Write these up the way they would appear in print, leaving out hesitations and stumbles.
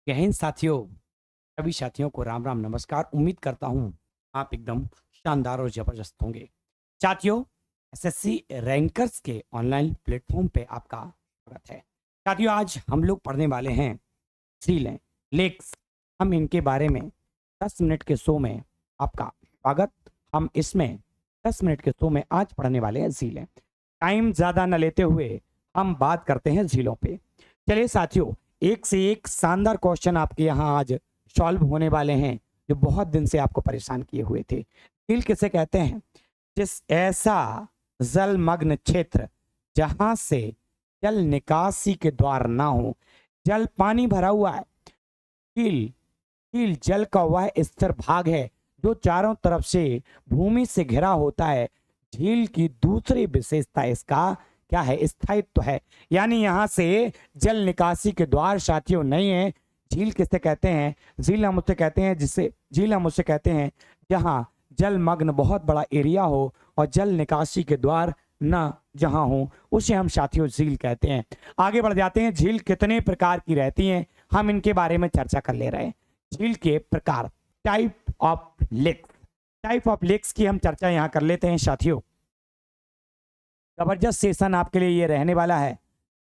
जय हिंद साथियों। सभी साथियों को राम राम नमस्कार। उम्मीद करता हूँ आप एकदम शानदार और जबरदस्त होंगे। साथियों, एसएससी रैंकर्स के ऑनलाइन प्लेटफॉर्म पे आपका स्वागत है। साथियों, आज हम लोग पढ़ने वाले हैं झीलें, लेक्स। हम इनके बारे में 10 मिनट के शो में आपका स्वागत। हम इसमें 10 मिनट के शो में आज पढ़ने वाले हैं झीलें। टाइम ज़्यादा न लेते हुए हम बात करते हैं झीलों पे। चलिए साथियों, एक से एक शानदार क्वेश्चन आपके यहाँ आज सॉल्व होने वाले हैं जो बहुत दिन से आपको परेशान किए हुए थे। झील किसे कहते हैं? जिस ऐसा जलमग्न क्षेत्र जहां से जल निकासी के द्वार ना हो, जल पानी भरा हुआ है। झील झील जल का वह स्थिर भाग है जो चारों तरफ से भूमि से घिरा होता है। झील की दूसरी विशेषता इसका क्या है? स्थायित्व है। यानी यहाँ से जल निकासी के द्वार साथियों नहीं है। झील किसे कहते हैं? झील हम उसे कहते हैं जहाँ जलमग्न बहुत बड़ा एरिया हो और जल निकासी के द्वार न जहाँ हो, उसे हम साथियों झील कहते हैं। आगे बढ़ जाते हैं। झील कितने प्रकार की रहती हैं, हम इनके बारे में चर्चा कर ले रहे हैं। झील के प्रकार, टाइप ऑफ लेक्स की हम चर्चा यहाँ कर लेते हैं साथियों। जबरदस्त सेशन आपके लिए ये रहने वाला है,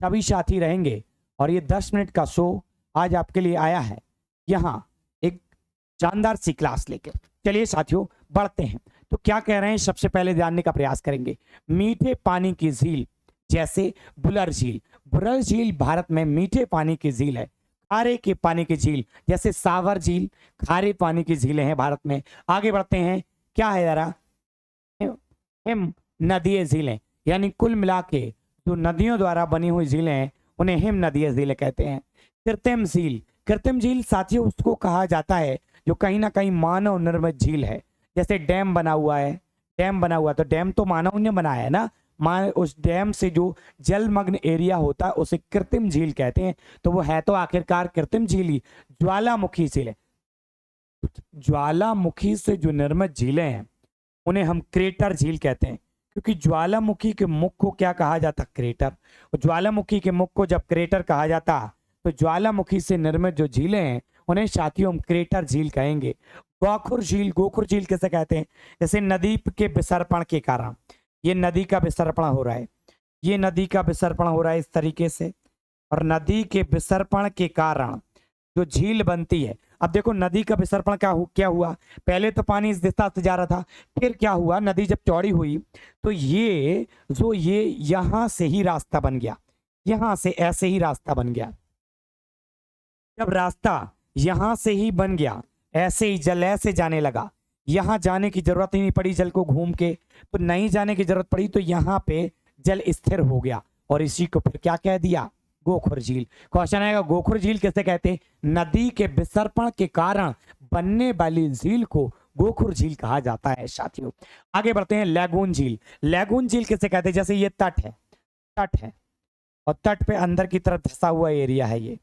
सभी साथी रहेंगे और ये 10 मिनट का शो आज आपके लिए आया है यहाँ एक शानदार सी क्लास लेकर। चलिए साथियों बढ़ते हैं। तो क्या कह रहे हैं, सबसे पहले जानने का प्रयास करेंगे। मीठे पानी की झील जैसे बुलर झील। बुलर झील भारत में मीठे पानी की झील है। खारे के पानी की झील जैसे सावर झील, खारे पानी की झीलें हैं भारत में। आगे बढ़ते हैं, क्या है जरा, हिम नदीय झीलें, यानी कुल मिला के जो नदियों द्वारा बनी हुई झीलें हैं उन्हें हिम नदीय झीलें कहते हैं। कृत्रिम झील, कृत्रिम झील साथियों उसको कहा जाता है जो कहीं ना कहीं मानव निर्मित झील है। जैसे डैम बना हुआ है, तो डैम तो मानव ने बनाया है ना। उस डैम से जो जलमग्न एरिया होता है उसे कृत्रिम झील कहते हैं। तो वो है तो आखिरकार कृत्रिम झील ही। ज्वालामुखी झीलें, ज्वालामुखी से जो निर्मित झीलें हैं उन्हें हम क्रेटर झील कहते हैं, क्योंकि ज्वालामुखी के मुख को क्या कहा जाता? क्रेटर। और ज्वालामुखी के मुख को जब क्रेटर कहा जाता तो ज्वालामुखी से निर्मित जो झीलें हैं उन्हें साथियों हम क्रेटर झील कहेंगे। गोखुर झील, गोखुर झील किसे कहते हैं? जैसे नदी के विसर्पण के कारण, ये नदी का विसर्पण हो रहा है, ये नदी का विसर्पण हो रहा है इस तरीके से, और नदी के विसर्पण के कारण जो झील बनती है। अब देखो नदी का विसर्पण क्या हुआ, पहले तो पानी इस दिशा से जा रहा था, फिर क्या हुआ, नदी जब चौड़ी हुई तो ये यहां से ही रास्ता बन गया, यहां से ऐसे ही रास्ता बन गया। जब रास्ता यहां से ही बन गया, ऐसे ही जल ऐसे जाने लगा, यहां जाने की जरूरत ही नहीं पड़ी जल को घूम के, तो नहीं जाने की जरूरत पड़ी, तो यहां पे जल स्थिर हो गया और इसी को फिर क्या कह दिया? गोखुर झील। क्वेश्चन आएगा, गोखुर झील किसे कहते हैं? नदी के विसर्पण के कारण बनने वाली झील को गोखुर झील कहा जाता है साथियों। आगे बढ़ते हैं, लैगून झील। लैगून झील किसे कहते हैं? जैसे ये तट है और तट पे अंदर की तरफ धंसा हुआ एरिया है, ये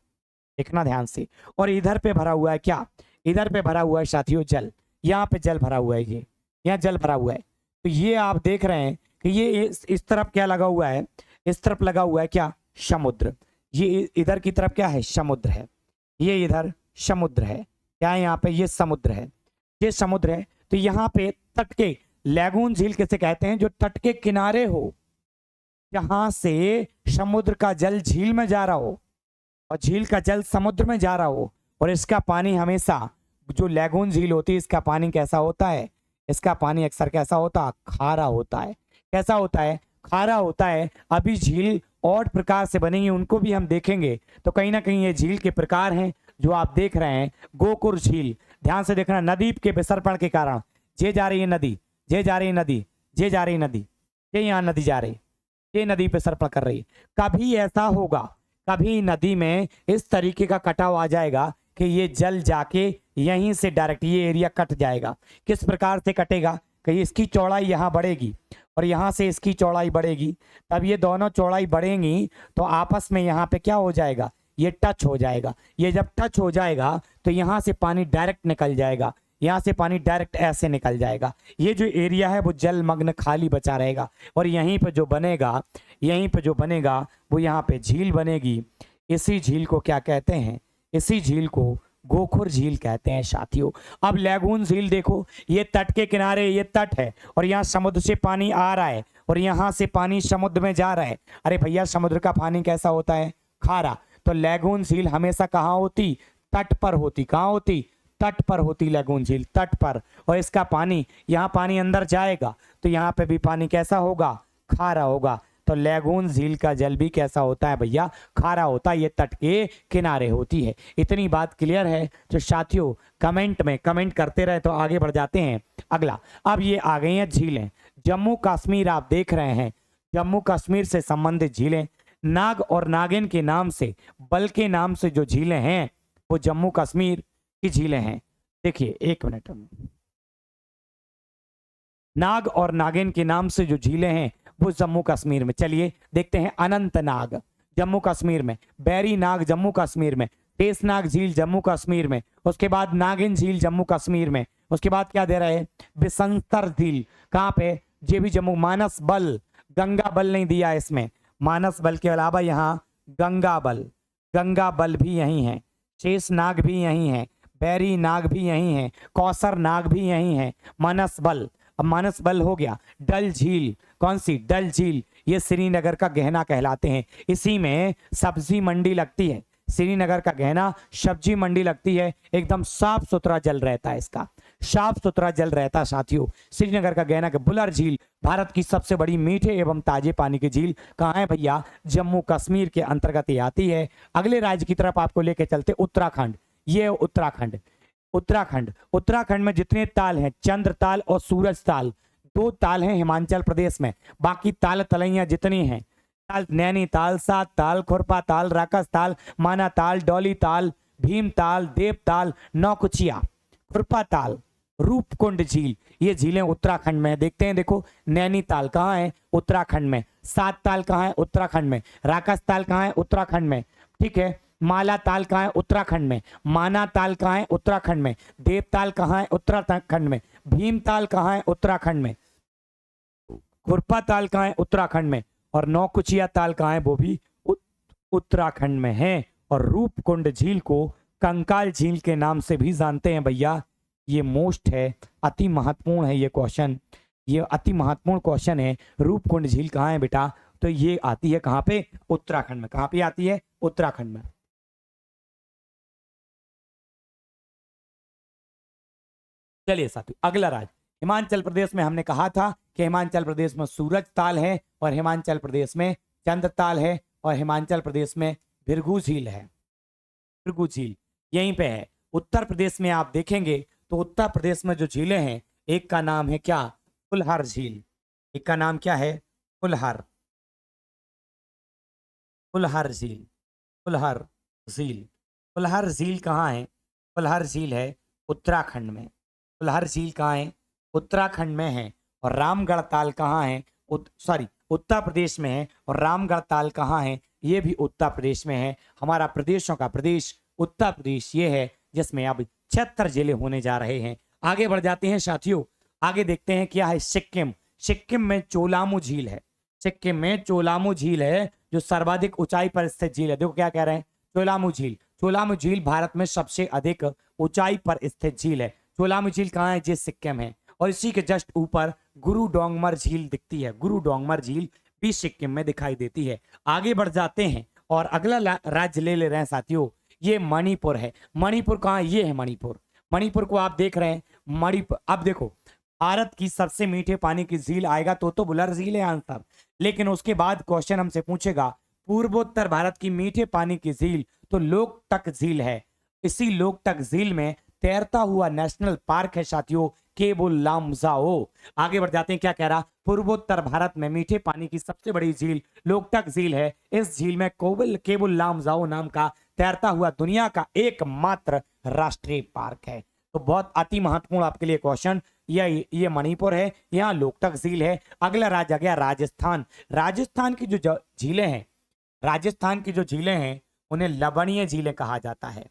देखना ध्यान से, और इधर पे भरा हुआ है क्या? इधर पे भरा हुआ है साथियों जल, यहाँ पे जल भरा हुआ है, ये यहाँ जल भरा हुआ है। तो ये आप देख रहे हैं कि ये इस तरफ क्या लगा हुआ है? इस तरफ लगा हुआ है क्या? समुद्र। ये इधर की तरफ क्या है? समुद्र है। ये इधर समुद्र है, क्या है यहाँ पे? ये समुद्र है, ये समुद्र है। तो यहाँ पे तट के, लैगून झील किसे कहते हैं? जो तट के किनारे हो, जहां से समुद्र का जल झील में जा रहा हो और झील का जल समुद्र में जा रहा हो, और इसका पानी हमेशा, जो लैगून झील होती है इसका पानी कैसा होता है? इसका पानी अक्सर कैसा होता है? खारा होता है। कैसा होता है? खारा होता है। अभी झील और प्रकार से बनेंगी, उनको भी हम देखेंगे। तो कहीं ना कहीं ये झील के प्रकार हैं जो आप देख रहे हैं। गोकुर झील, ध्यान से देखना, नदी के विसर्पण के कारण ये जा रही है नदी, ये जा रही है नदी, ये जा रही है नदी, ये यहाँ नदी जा रही, ये नदी पे सर्पण कर रही है। कभी ऐसा होगा, कभी नदी में इस तरीके का कटाव आ जाएगा कि ये जल जाके यहीं से डायरेक्ट ये एरिया कट जाएगा। किस प्रकार से कटेगा कि इसकी चौड़ाई यहाँ बढ़ेगी और यहाँ से इसकी चौड़ाई बढ़ेगी, तब ये दोनों चौड़ाई बढ़ेंगी तो आपस में यहाँ पे क्या हो जाएगा? ये टच हो जाएगा। ये जब टच हो जाएगा तो यहाँ से पानी डायरेक्ट निकल जाएगा, यहाँ से पानी डायरेक्ट ऐसे निकल जाएगा। ये जो एरिया है वो जलमग्न खाली बचा रहेगा, और यहीं पे जो बनेगा, यहीं पे जो बनेगा वो यहाँ पे झील बनेगी। इसी झील को क्या कहते हैं? इसी झील को गोखुर झील कहते हैं साथियों। अब लैगून झील देखो, ये तट के किनारे ये तट है और यहाँ समुद्र से पानी आ रहा है और यहाँ से पानी समुद्र में जा रहा है। अरे भैया समुद्र का पानी कैसा होता है? खारा। तो लैगून झील हमेशा कहाँ होती? तट पर होती। कहाँ होती? तट पर होती लैगून झील, तट पर। और इसका पानी, यहाँ पानी अंदर जाएगा तो यहाँ पे भी पानी कैसा होगा? खारा होगा। तो लैगून झील का जल भी कैसा होता है भैया? खारा होता है। ये तट के किनारे होती है। इतनी बात क्लियर है? तो साथियों कमेंट में कमेंट करते रहे तो आगे बढ़ जाते हैं। अगला, अब ये आ गई हैं झीलें। जम्मू कश्मीर आप देख रहे हैं, जम्मू कश्मीर से संबंधित झीलें। नाग और नागिन के नाम से, बल के नाम से जो झीलें हैं वो जम्मू कश्मीर की झीलें हैं। देखिए एक मिनट, नाग और नागिन के नाम से जो झीलें हैं वो जम्मू कश्मीर में। चलिए देखते हैं। अनंतनाग जम्मू कश्मीर में, बैरी नाग जम्मू कश्मीर में, शेषनाग झील जम्मू कश्मीर में, उसके बाद नागिन झील जम्मू कश्मीर में, उसके बाद क्या दे रहे हैं? बिसंतर झील। कहाँ पे? ये भी जम्मू। मानस बल, गंगा बल नहीं दिया इसमें। मानस बल के अलावा यहाँ गंगा बल, गंगा बल भी यही है, शेष नाग भी यही है, बैरी नाग भी यही है, कौसर नाग भी यही है, मानस बल। अब मानस बल हो गया। डल झील, कौन सी? डल झील। ये श्रीनगर का गहना कहलाते हैं। इसी में सब्जी मंडी लगती है। श्रीनगर का गहना सब्जी मंडी लगती है। एकदम साफ सुथरा जल रहता है, इसका साफ सुथरा जल रहता है साथियों। श्रीनगर का गहना के बुलर झील भारत की सबसे बड़ी मीठे एवं ताजे पानी की झील कहाँ है भैया? जम्मू कश्मीर के अंतर्गत ये आती है। अगले राज्य की तरफ आपको लेके चलते, उत्तराखंड। ये उत्तराखंड, उत्तराखंड। उत्तराखंड में जितने ताल हैं, चंद्र ताल और सूरज ताल, दो ताल हैं हिमाचल प्रदेश में। बाकी ताल तलैया जितनी हैं, ताल नैनीताल, सात ताल, खुरपा ताल, राकस ताल, माना ताल, डोली ताल, भीम ताल, देव ताल, नौकुचिया, खुरपा ताल, रूपकुंड झील, ये झीलें उत्तराखंड में। देखते हैं, देखो नैनीताल कहाँ है? उत्तराखंड में। सात ताल कहाँ है? उत्तराखंड में। राकस ताल कहाँ है? उत्तराखंड में। ठीक है। माला ताल कहाँ है? उत्तराखंड में। माना ताल कहाँ है? उत्तराखंड में। देवताल कहाँ है? उत्तराखंड में। भीमताल कहाँ है? उत्तराखंड में। खुरपा ताल कहाँ है? उत्तराखंड में। और नौकुचिया ताल कहाँ है? वो भी उत्तराखंड में है। और रूपकुंड झील को कंकाल झील के नाम से भी जानते हैं भैया। ये मोस्ट है, अति महत्वपूर्ण है ये क्वेश्चन, ये अति महत्वपूर्ण क्वेश्चन है। रूपकुंड झील कहाँ है बेटा? तो ये आती है कहाँ पे? उत्तराखंड में। कहाँ पे आती है? उत्तराखंड में। चलिए साथियों अगला राज्य हिमाचल प्रदेश में। हमने कहा था कि हिमाचल प्रदेश में सूरज ताल है और हिमाचल प्रदेश में चंद्र ताल है और हिमाचल प्रदेश में भृगु झील है। भृगु झील यहीं पे है। उत्तर प्रदेश में आप देखेंगे तो उत्तर प्रदेश में जो झीलें हैं, एक का नाम है क्या? फुलहर झील। एक का नाम क्या है? फुलहर, फुलहर झील, फुलहर झील। फुलहर झील कहाँ है? फुलहर झील है उत्तराखंड में। फुलहर झील कहाँ है? उत्तराखंड में है। और रामगढ़ ताल कहाँ है? उत्तर प्रदेश में है। और रामगढ़ ताल कहाँ है? ये भी उत्तर प्रदेश में है। हमारा प्रदेशों का प्रदेश उत्तर प्रदेश ये है, जिसमें अब 76 जिले होने जा रहे हैं। आगे बढ़ जाते हैं साथियों। आगे देखते हैं क्या है। सिक्किम। सिक्किम में चोलामू झील है। सिक्किम में चोलामू झील है जो सर्वाधिक ऊंचाई पर स्थित झील है। देखो क्या कह रहे हैं? चोलामू झील। चोलामू झील भारत में सबसे अधिक ऊंचाई पर स्थित झील है। चोलामू झील कहाँ है? ये सिक्किम है। और इसी के जस्ट ऊपर गुरु डोंगमर झील दिखती है। गुरु डोंगमर झील भी सिक्किम में दिखाई देती है। आगे बढ़ जाते हैं और अगला राज्य ले रहे हैं साथियों। ये मणिपुर है। मणिपुर कहाँ? ये है मणिपुर। मणिपुर को आप देख रहे हैं। मणिपुर, अब देखो भारत की सबसे मीठे पानी की झील आएगा तो बुलर झील है आंसर। लेकिन उसके बाद क्वेश्चन हमसे पूछेगा पूर्वोत्तर भारत की मीठे पानी की झील, तो लोकटक झील है। इसी लोकटक झील में तैरता हुआ नेशनल पार्क है साथियों, केबुल लामजाओ। आगे बढ़ जाते हैं। क्या कह रहा? पूर्वोत्तर भारत में मीठे पानी की सबसे बड़ी झील लोकटक झील है। इस झील में केबुल लामजाओ नाम का तैरता हुआ दुनिया का एकमात्र राष्ट्रीय पार्क है। तो बहुत अति महत्वपूर्ण आपके लिए क्वेश्चन। ये मणिपुर है, यहाँ लोकटक झील है। अगला राज्य आ गया राजस्थान। राजस्थान की जो झीलें हैं, राजस्थान की जो झीलें हैं उन्हें लवणीय झीलें कहा जाता है।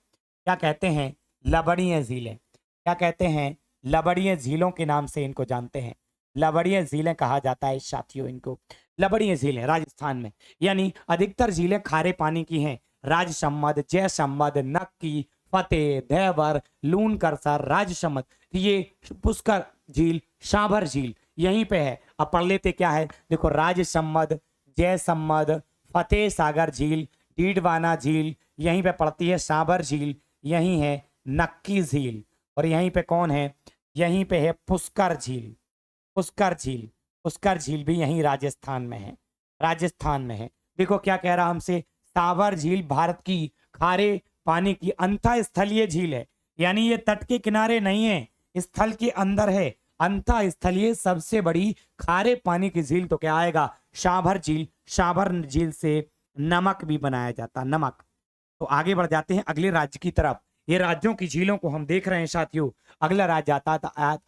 क्या कहते हैं? लवणीय झीलें। क्या कहते हैं? लवणीय झीलों के नाम से इनको जानते हैं। लवणीय झीलें कहा जाता है साथियों इनको। लवणीय झीलें राजस्थान में, यानी अधिकतर झीलें खारे पानी की हैं। राजसमंद, जयसमंद, नक्की, फतेह, देवर, लून करसर, राजसमंद, ये पुष्कर झील, सांभर झील यहीं पे है। अब पढ़ लेते क्या है, देखो राजसमंद, जयसमंद, फतेह सागर झील, डीडवाना झील, यहीं पे पड़ती है सांभर झील, यहीं है नक्की झील, और यहीं पे कौन है, यहीं पे है पुष्कर झील। पुष्कर झील, पुष्कर झील भी यहीं राजस्थान में है, राजस्थान में है। देखो क्या कह रहा हमसे, सांभर झील भारत की खारे पानी की अंतः स्थलीय झील है, यानी ये तट के किनारे नहीं है, स्थल के अंदर है। अंतः स्थलीय सबसे बड़ी खारे पानी की झील तो क्या आएगा, सांभर झील। सांभर झील से नमक भी बनाया जाता, नमक। तो आगे बढ़ जाते हैं अगले राज्य की तरफ। ये राज्यों की झीलों को हम देख रहे हैं साथियों। अगला राज्य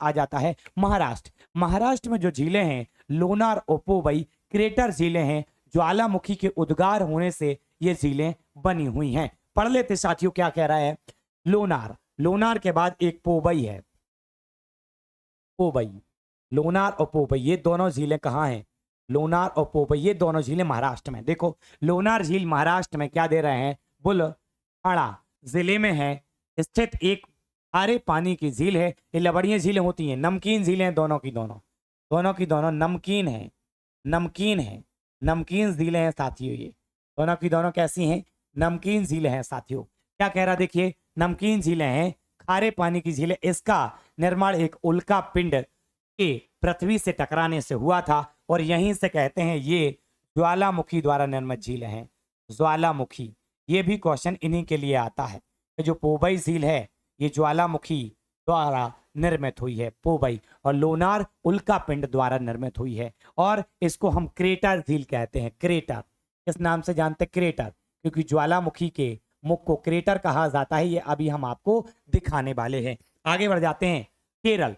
आ जाता है महाराष्ट्र। महाराष्ट्र में जो झीलें हैं, लोनार, ओपोवई, क्रेटर झीलें हैं। ज्वालामुखी के उद्गार होने से ये झीलें बनी हुई हैं। पढ़ लेते साथियों क्या कह रहा है, लोनार, लोनार के बाद एक पोवई है, पोवई, लोनार और पोवई ये दोनों झीलें कहाँ हैं, लोनार और पोवई ये दोनों झीलें महाराष्ट्र में। देखो लोनार झील महाराष्ट्र में क्या दे रहे हैं, बुलढाणा जिले में है स्थित एक खारे पानी की झील है। ये लवणीय झीलें होती हैं, नमकीन झीलें दोनों की दोनों, दोनों की दोनों नमकीन है, नमकीन है, नमकीन झीलें हैं साथियों। ये दोनों की दोनों कैसी हैं, नमकीन झीलें हैं साथियों। क्या कह रहा देखिए, नमकीन झीलें हैं, खारे पानी की झीलें। इसका निर्माण एक उल्का पिंड के पृथ्वी से टकराने से हुआ था, और यहीं से कहते हैं ये ज्वालामुखी द्वारा निर्मित झीलें हैं। ज्वालामुखी, ये भी क्वेश्चन इन्हीं के लिए आता है। जो पोवई झील है ये ज्वालामुखी द्वारा निर्मित हुई है, पोवई, और लोनार उल्का पिंड द्वारा निर्मित हुई है, और इसको हम क्रेटर झील कहते हैं। क्रेटर किस नाम से जानते हैं, क्रेटर, क्योंकि ज्वालामुखी के मुख को क्रेटर कहा जाता है। ये अभी हम आपको दिखाने वाले हैं। आगे बढ़ जाते हैं, केरल,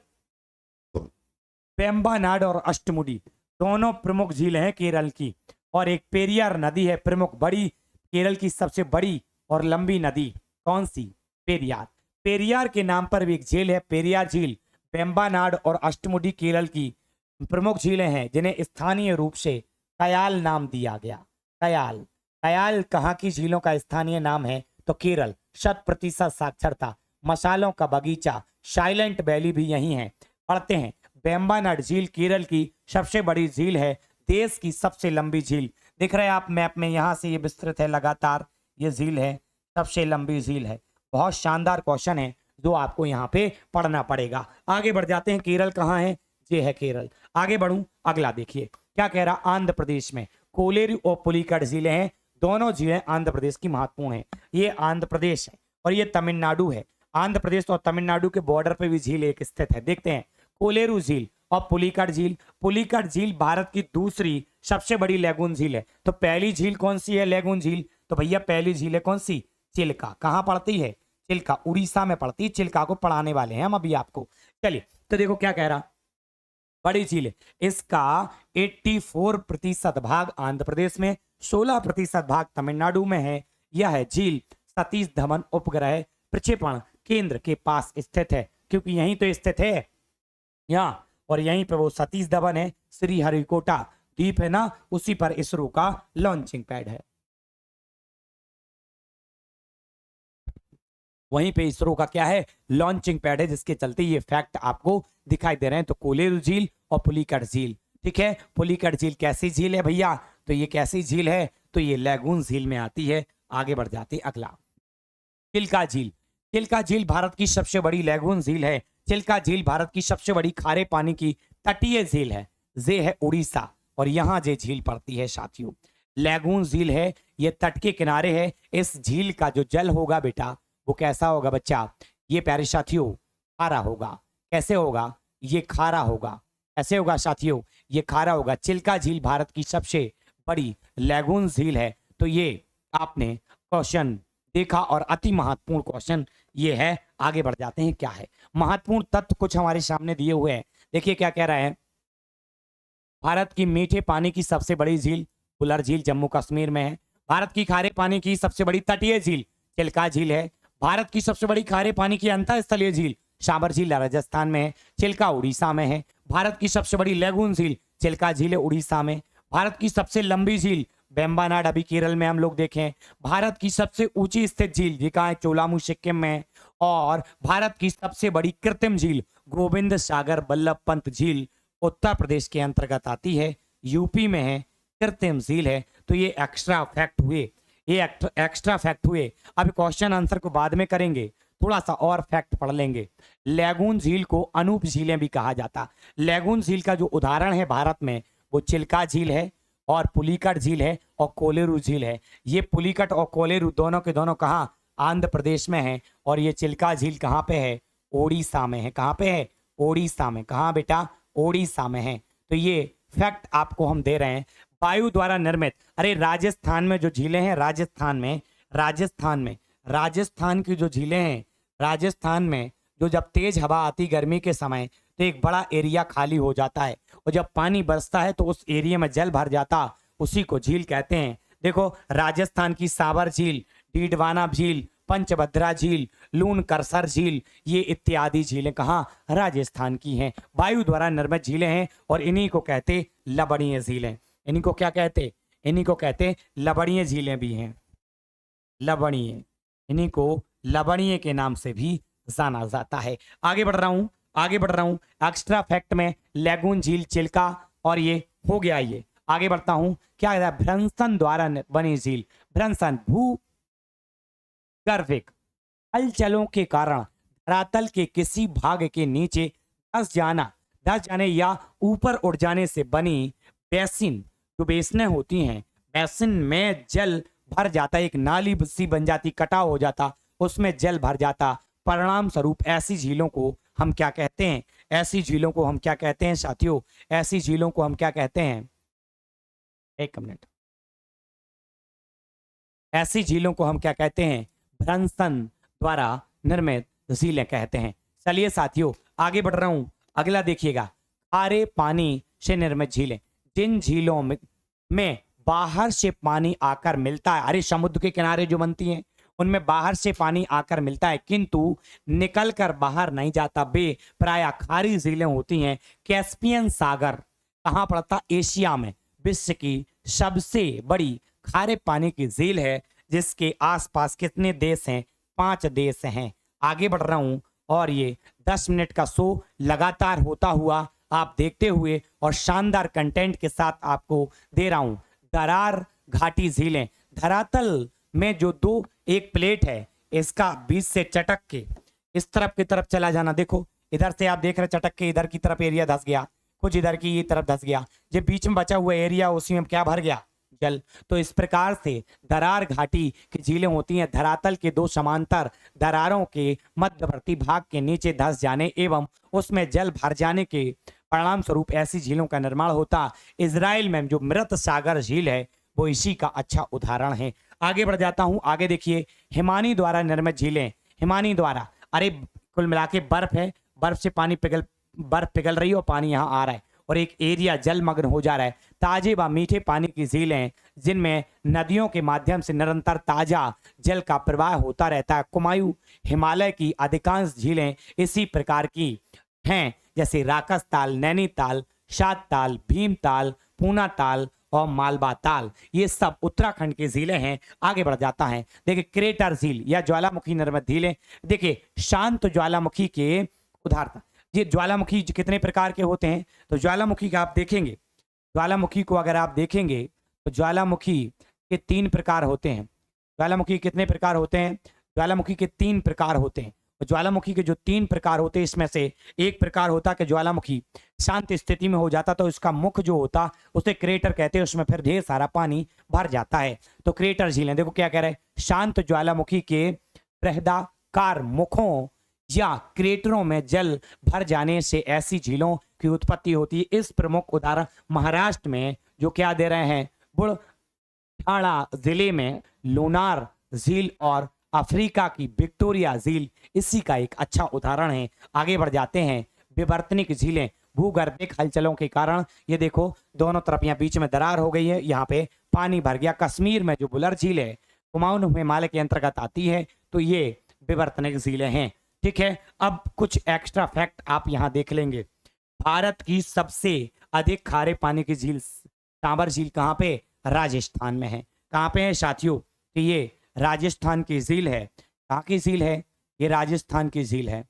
वेम्बनाड और अष्टमुडी दोनों प्रमुख झीलें हैं केरल की, और एक पेरियार नदी है प्रमुख, बड़ी, केरल की सबसे बड़ी और लंबी नदी कौन सी, पेरियार। पेरियार के नाम पर भी एक झील है, पेरियार झील। वेम्बनाड और अष्टमुडी केरल की प्रमुख झीलें हैं, जिन्हें स्थानीय रूप से कयाल नाम दिया गया। कयाल, कयाल कहाँ की झीलों का स्थानीय नाम है, तो केरल। 100% साक्षरता, मसालों का बगीचा, साइलेंट वैली भी यही है। पढ़ते हैं, वेम्बनाड झील केरल की सबसे बड़ी झील है, देश की सबसे लंबी झील। दिख रहे हैं आप मैप में, यहाँ से ये विस्तृत है लगातार, ये झील है, सबसे लंबी झील है। बहुत शानदार क्वेश्चन है जो आपको यहाँ पे पढ़ना पड़ेगा। आगे बढ़ जाते हैं, केरल कहाँ है, ये है केरल। आगे बढ़ूं, अगला देखिए क्या कह रहा, आंध्र प्रदेश में कोलेरू और पुलिकट झीलें हैं। दोनों झीलें आंध्र प्रदेश की महत्वपूर्ण है। ये आंध्र प्रदेश है और ये तमिलनाडु है। आंध्र प्रदेश और तमिलनाडु के बॉर्डर पे भी झील एक स्थित है। देखते हैं, कोलेरू झील और पुलिकट झील। पुलिकट झील भारत की दूसरी सबसे बड़ी लैगून झील है। तो पहली झील कौन सी है, लैगून झील, तो भैया पहली झील है कौन सी, चिल्का। कहाँ पड़ती है, चिल्का, उड़ीसा में पड़ती है। चिल्का को पढ़ाने वाले हैं हम अभी आपको। चलिए तो देखो क्या कह रहा, बड़ी झील है, इसका 84% भाग आंध्र प्रदेश में, 16% भाग तमिलनाडु में है। यह झील सतीश धवन उपग्रह प्रक्षेपण केंद्र के पास स्थित है, क्योंकि यहीं तो स्थित है यहाँ, और यहीं पे वो सतीश धवन है। श्रीहरिकोटा द्वीप है ना, उसी पर इसरो का लॉन्चिंग पैड है। वहीं पे इसरो का क्या है, लॉन्चिंग पैड है, जिसके चलते ये फैक्ट आपको दिखाई दे रहे हैं। तो कोलेरू झील और पुलिकट झील, ठीक है। पुलिकट झील कैसी झील है भैया, तो ये कैसी झील है, तो ये लैगून झील में आती है। आगे बढ़ जाते अगला, चिल्का झील। चिल्का झील भारत की सबसे बड़ी लैगून झील है। चिल्का झील भारत की सबसे बड़ी खारे पानी की तटीय झील है। ये है उड़ीसा, और यहाँ ये झील पड़ती है साथियों। लैगून झील है, ये तट के किनारे है। इस झील का जो जल होगा बेटा, वो कैसा होगा बच्चा, ये प्यारे साथियों खारा होगा। कैसे होगा, ये खारा होगा। ऐसे होगा साथियों, ये खारा होगा। चिल्का झील भारत की सबसे बड़ी लैगून झील है। तो ये आपने क्वेश्चन देखा, और अति महत्वपूर्ण क्वेश्चन ये है। आगे बढ़ जाते हैं, क्या है महत्वपूर्ण तथ्य कुछ हमारे सामने दिए हुए हैं। देखिए क्या कह रहा है, भारत की मीठे पानी की सबसे बड़ी झील उलर झील जम्मू कश्मीर में है। भारत की खारे पानी की सबसे बड़ी तटीय झील चिल्का झील है। भारत की सबसे बड़ी खारे पानी की अंतःस्थलीय झील सांभर झील राजस्थान में है। चिल्का उड़ीसा में है। भारत की सबसे बड़ी लैगून झील चिल्का झील है उड़ीसा में। भारत की सबसे लंबी झील वेम्बनाड अभी केरल में हम लोग देखें। भारत की सबसे ऊंची स्थित झील ये कहाँ है? चोलामू सिक्किम में। और भारत की सबसे बड़ी कृत्रिम झील गोविंद सागर वल्लभ पंत झील उत्तर प्रदेश के अंतर्गत आती है, यूपी में है, कृत्रिम झील है। तो ये एक्स्ट्रा फैक्ट हुए, ये एक्स्ट्रा फैक्ट हुए। अब क्वेश्चन आंसर को बाद में करेंगे, थोड़ा सा और फैक्ट पढ़ लेंगे। लैगून झील को अनूप झीलें भी कहा जाता। लैगून झील का जो उदाहरण है भारत में वो चिल्का झील है और पुलिकट झील है और कोलेरू झील है। ये पुलिकट और कोलेरू दोनों के दोनों कहाँ? आंध्र प्रदेश में है। और ये चिल्का झील कहाँ पे है? ओडिशा में है। कहाँ पे है? ओडिशा में। कहाँ बेटा? ओडिशा में है। तो ये फैक्ट आपको हम दे रहे हैं। वायु द्वारा निर्मित, अरे राजस्थान में जो झीलें हैं, राजस्थान की जो झीलें हैं, राजस्थान में जो जब तेज हवा आती गर्मी के समय तो एक बड़ा एरिया खाली हो जाता है और जब पानी बरसता है तो उस एरिया में जल भर जाता, उसी को झील कहते हैं। देखो राजस्थान की सावर झील, डीडवाना झील, पंचभद्रा झील, लून करसर झील, ये इत्यादि झीलें कहाँ? राजस्थान की हैं। वायु द्वारा निर्मित झीलें हैं और इन्हीं को कहते लवणीय झीलें। इन्हीं को क्या कहते? इन्हीं को कहते लवणीय झीलें भी हैं, लवणीय। इन्हीं को लवणीय के नाम से भी जाना जाता है। आगे बढ़ रहा हूं एक्स्ट्रा फैक्ट में लैगून झील, चिल्का और ये हो गया। ये आगे बढ़ता हूं, क्या है? भ्रंशन द्वारा बनी झील। भ्रंशन भूगर्भिक हलचलों के कारण धरातल के किसी भाग के नीचे धस जाने या ऊपर उठ जाने से बनी बेसिन, जो बेसिनें होती हैं, बेसिन में जल भर जाता, एक नाली सी बन जाती, कटाव हो जाता, उसमें जल भर जाता। परिणाम स्वरूप ऐसी झीलों को हम क्या कहते हैं? ऐसी झीलों को हम क्या कहते हैं साथियों? ऐसी झीलों को हम क्या कहते हैं? एक मिनट। ऐसी झीलों को हम क्या कहते हैं? भ्रंशन द्वारा निर्मित झीलें कहते हैं। चलिए साथियों आगे बढ़ रहा हूं, अगला देखिएगा। खारे पानी से निर्मित झीलें, जिन झीलों में बाहर से पानी आकर मिलता है, अरे समुद्र के किनारे जो बनती हैं उनमें बाहर से पानी आकर मिलता है किंतु निकल कर बाहर नहीं जाता, वे प्रायः खारी झीलें होती हैं। कैस्पियन सागर कहाँ पड़ता? एशिया में विश्व की सबसे बड़ी खारे पानी की झील है, जिसके आसपास कितने देश हैं? 5 देश हैं। आगे बढ़ रहा हूं और ये 10 मिनट का शो लगातार होता हुआ आप देखते हुए और शानदार कंटेंट के साथ आपको दे रहा हूं। दरार घाटी झीलें, धरातल में जो दो एक प्लेट है, इसका बीच से चटक के इस तरफ की तरफ चला जाना। देखो इधर से आप देख रहे चटक के इधर की तरफ एरिया धस गया, कुछ इधर की ये तरफ धस गया, जो बीच में बचा हुआ एरिया उसी में क्या भर गया? जल। तो इस प्रकार से दरार घाटी की झीलें होती हैं। धरातल के दो समांतर दरारों के मध्यवर्ती भाग के नीचे धस जाने एवं उसमें जल भर जाने के परिणाम स्वरूप ऐसी झीलों का निर्माण होता। इजराइल में जो मृत सागर झील है वो इसी का अच्छा उदाहरण है। आगे बढ़ जाता हूं, आगे देखिए। हिमानी द्वारा निर्मित झीलें, हिमानी द्वारा, अरे कुल मिला के बर्फ है, बर्फ से बर्फ पिघल रही है और पानी यहाँ आ रहा है और एक एरिया जलमग्न हो जा रहा है। ताजे व मीठे पानी की झीलें जिनमें नदियों के माध्यम से निरंतर ताजा जल का प्रवाह होता रहता है। कुमायूं हिमालय की अधिकांश झीलें इसी प्रकार की हैं, जैसे राकस ताल, नैनीताल, शाद ताल, भीम ताल, पूना ताल और मालवा ताल, ये सब उत्तराखंड की झीलें हैं। आगे बढ़ जाता है, देखिए क्रेटर झील या ज्वालामुखी निर्मित झीलें। देखिए शांत ज्वालामुखी के उदाहरण, ये ज्वालामुखी कितने प्रकार के होते हैं? तो ज्वालामुखी का आप देखेंगे, ज्वालामुखी को अगर आप देखेंगे तो ज्वालामुखी के 3 प्रकार होते हैं। ज्वालामुखी कितने प्रकार होते हैं? ज्वालामुखी के 3 प्रकार होते हैं। ज्वालामुखी के जो 3 प्रकार होते हैं इसमें से एक प्रकार होता कि ज्वालामुखी शांत स्थिति में हो जाता तो इसका मुख जो होता उसे क्रेटर कहते हैं, उसमें फिर ढेर सारा पानी भर जाता है। तो क्रेटर झीलें, देखो क्या कह रहे हैं, शांत ज्वालामुखी के बृहदाकार मुखों या क्रेटरों में जल भर जाने से ऐसी झीलों की उत्पत्ति होती है। इस प्रमुख उदाहरण महाराष्ट्र में जो क्या दे रहे हैं, बुलढाणा जिले में लोनार झील और अफ्रीका की विक्टोरिया झील इसी का एक अच्छा उदाहरण है। आगे बढ़ जाते हैं। विवर्तनिक झीलें, भूगर्भिक हलचलों के कारण, ये देखो दोनों तरफ यहाँ बीच में दरार हो गई है, यहाँ पे पानी भर गया। कश्मीर में जो बुलर झील है कुमाऊं हिमालय के अंतर्गत आती है, तो ये विवर्तनिक झीलें हैं। ठीक है, अब कुछ एक्स्ट्रा फैक्ट आप यहाँ देख लेंगे। भारत की सबसे अधिक खारे पानी की झील सांबर झील कहाँ पे? राजस्थान में है। कहाँ पे है साथियों? तो ये राजस्थान की झील है। कहाँ की झील है? ये राजस्थान की झील है।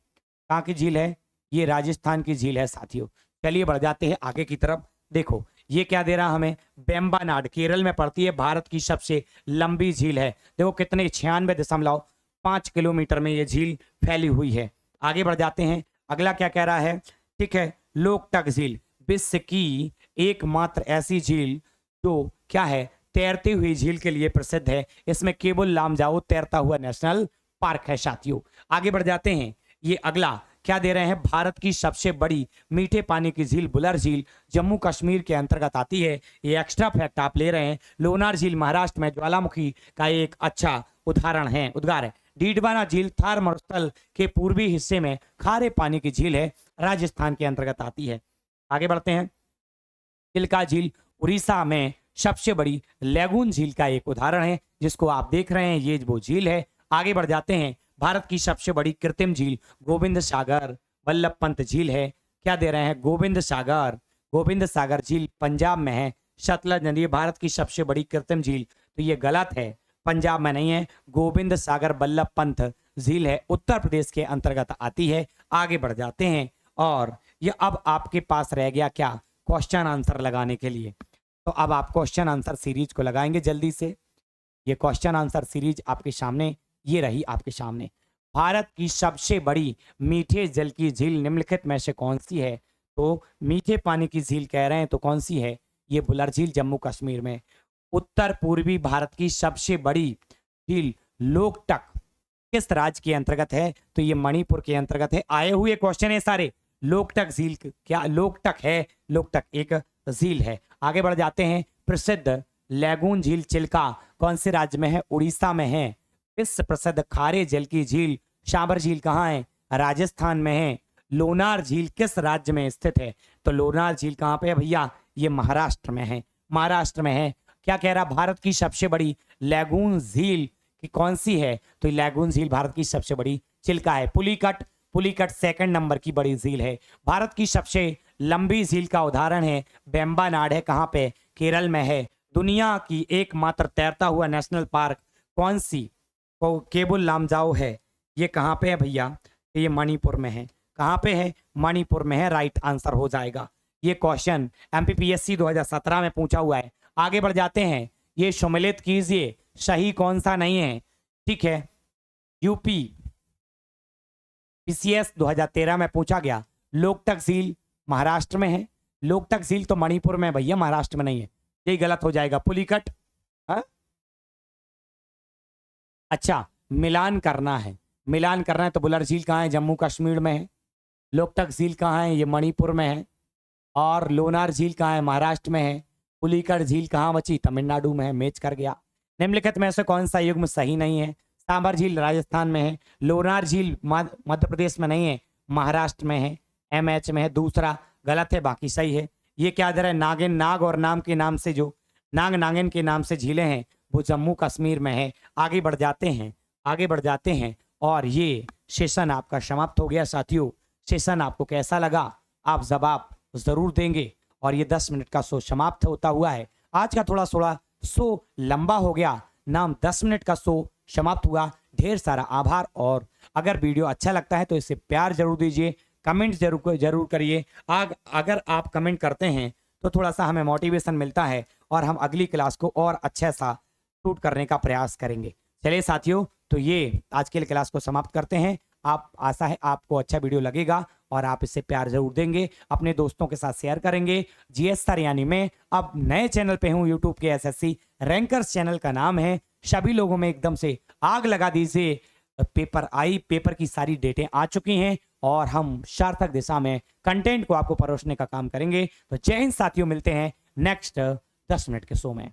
कहाँ की झील है? ये राजस्थान की झील है साथियों। चलिए बढ़ जाते हैं आगे की तरफ। देखो ये क्या दे रहा हमें? वेम्बनाड केरल में पड़ती है, भारत की सबसे लंबी झील है। देखो कितने 96.5 किलोमीटर में ये झील फैली हुई है। आगे बढ़ जाते हैं। अगला क्या कह रहा है? ठीक है, लोकटक झील विश्व की एकमात्र ऐसी झील जो क्या है? तैरती हुई झील के लिए प्रसिद्ध है। इसमें केबुल लामजाओ तैरता हुआ नेशनल पार्क है साथियों। आगे बढ़ जाते हैं। ये अगला क्या दे रहे हैं? भारत की सबसे बड़ी मीठे पानी की झील बुलर झील जम्मू कश्मीर के अंतर्गत आती है। ये एक्स्ट्रा फैक्ट आप ले रहे हैं। लोनार झील महाराष्ट्र में ज्वालामुखी का एक अच्छा उदाहरण है, उद्गार है। डीडवाना झील थार मरुस्थल के पूर्वी हिस्से में खारे पानी की झील है, राजस्थान के अंतर्गत आती है। आगे बढ़ते हैं। चिल्का झील उड़ीसा में सबसे बड़ी लैगून झील का एक उदाहरण है, जिसको आप देख रहे हैं, ये वो झील है। आगे बढ़ जाते हैं। भारत की सबसे बड़ी कृत्रिम झील गोविंद सागर वल्लभ पंत झील है। क्या दे रहे हैं? गोविंद सागर। गोविंद सागर झील पंजाब में है। सतलज नदी भारत की सबसे बड़ी कृत्रिम झील, तो ये गलत है, पंजाब में नहीं है। गोविंद सागर वल्लभ पंत झील है, उत्तर प्रदेश के अंतर्गत आती है। आगे बढ़ जाते हैं। और ये अब आपके पास रह गया क्या? क्वेश्चन आंसर लगाने के लिए। तो अब आप क्वेश्चन आंसर सीरीज को लगाएंगे जल्दी से। ये क्वेश्चन आंसर सीरीज आपके सामने, ये रही आपके सामने। भारत की सबसे बड़ी मीठे जल की झील निम्नलिखित में से कौन सी है? तो मीठे पानी की झील कह रहे हैं, तो कौन सी है? ये बुलर झील जम्मू कश्मीर में। उत्तर पूर्वी भारत की सबसे बड़ी झील लोकटक किस राज्य के अंतर्गत है? तो ये मणिपुर के अंतर्गत है। आए हुए क्वेश्चन है सारे। लोकटक झील क्या लोकटक है? लोकटक एक झील है। आगे बढ़ जाते हैं। प्रसिद्ध लैगून झील चिल्का कौन से राज्य में है? उड़ीसा में है। विश्व प्रसिद्ध खारे जल की झील शाबर झील कहाँ है? राजस्थान में है। लोनार झील किस राज्य में स्थित है? तो लोनार झील कहाँ पे है भैया? ये महाराष्ट्र में है। महाराष्ट्र में है। क्या कह रहा? भारत की सबसे बड़ी लैगून झील की कौन सी है? तो लैगून झील भारत की सबसे बड़ी चिल्का है। पुलिकट, पुलिकट सेकंड नंबर की बड़ी झील है। भारत की सबसे लंबी झील का उदाहरण है वेम्बनाड है। कहाँ पे? केरल में है। दुनिया की एकमात्र तैरता हुआ नेशनल पार्क कौन सी? तो केबुल लामजाओ है। ये कहाँ पे है भैया? ये मणिपुर में है। कहाँ पे है? मणिपुर में है। राइट आंसर हो जाएगा। ये क्वेश्चन एमपीपीएससी 2017 में पूछा हुआ है। आगे बढ़ जाते हैं। ये सम्मिलित कीजिए सही कौन सा नहीं है। ठीक है, यूपी पीसीएस 2013 में पूछा गया। लोकटक झील महाराष्ट्र में है। लोकटक झील तो मणिपुर में भैया, महाराष्ट्र में नहीं है। यही गलत हो जाएगा। पुलिकट, हाँ? अच्छा, मिलान करना है। मिलान करना है तो बुलर झील कहाँ है? जम्मू कश्मीर में है। लोकटक झील कहाँ है? ये मणिपुर में है। और लोनार झील कहाँ है? महाराष्ट्र में है। पुलिकट झील कहाँ बची? तमिलनाडु में है। मैच कर गया। निम्नलिखित में से कौन सा युग्म सही नहीं है? सांबर झील राजस्थान में है। लोनार झील मध्य प्रदेश में नहीं है, महाराष्ट्र में है। एमएच में है। दूसरा गलत है, बाकी सही है। ये क्या दे रहा है? नागिन, नाग और नाम के नाम से जो नाग नागिन के नाम से झीलें हैं वो जम्मू कश्मीर में है। आगे बढ़ जाते हैं। आगे बढ़ जाते हैं। और ये सेशन आपका समाप्त हो गया साथियों। सेशन आपको कैसा लगा? आप जवाब जरूर देंगे। और ये 10 मिनट का शो समाप्त होता हुआ है। आज का थोड़ा शो लंबा हो गया, नाम 10 मिनट का शो समाप्त हुआ। ढेर सारा आभार। और अगर वीडियो अच्छा लगता है तो इसे प्यार जरूर दीजिए, कमेंट जरूर करिए। अगर आप कमेंट करते हैं तो थोड़ा सा हमें मोटिवेशन मिलता है और हम अगली क्लास को और अच्छा सा शूट करने का प्रयास करेंगे। चलिए साथियों, तो ये आज के लिए क्लास को समाप्त करते हैं। आप आशा है आपको अच्छा वीडियो लगेगा और आप इससे प्यार जरूर देंगे, अपने दोस्तों के साथ शेयर करेंगे। जीएस सर यानी मैं अब नए चैनल पे हूँ, यूट्यूब के एसएससी रैंकर्स चैनल का नाम है। सभी लोगों में एकदम से आग लगा दीजिए। पेपर की सारी डेटें आ चुकी हैं और हम सार्थक दिशा में कंटेंट को आपको परोसने का काम करेंगे। तो जय हिंद साथियों, मिलते हैं नेक्स्ट 10 मिनट के शो में।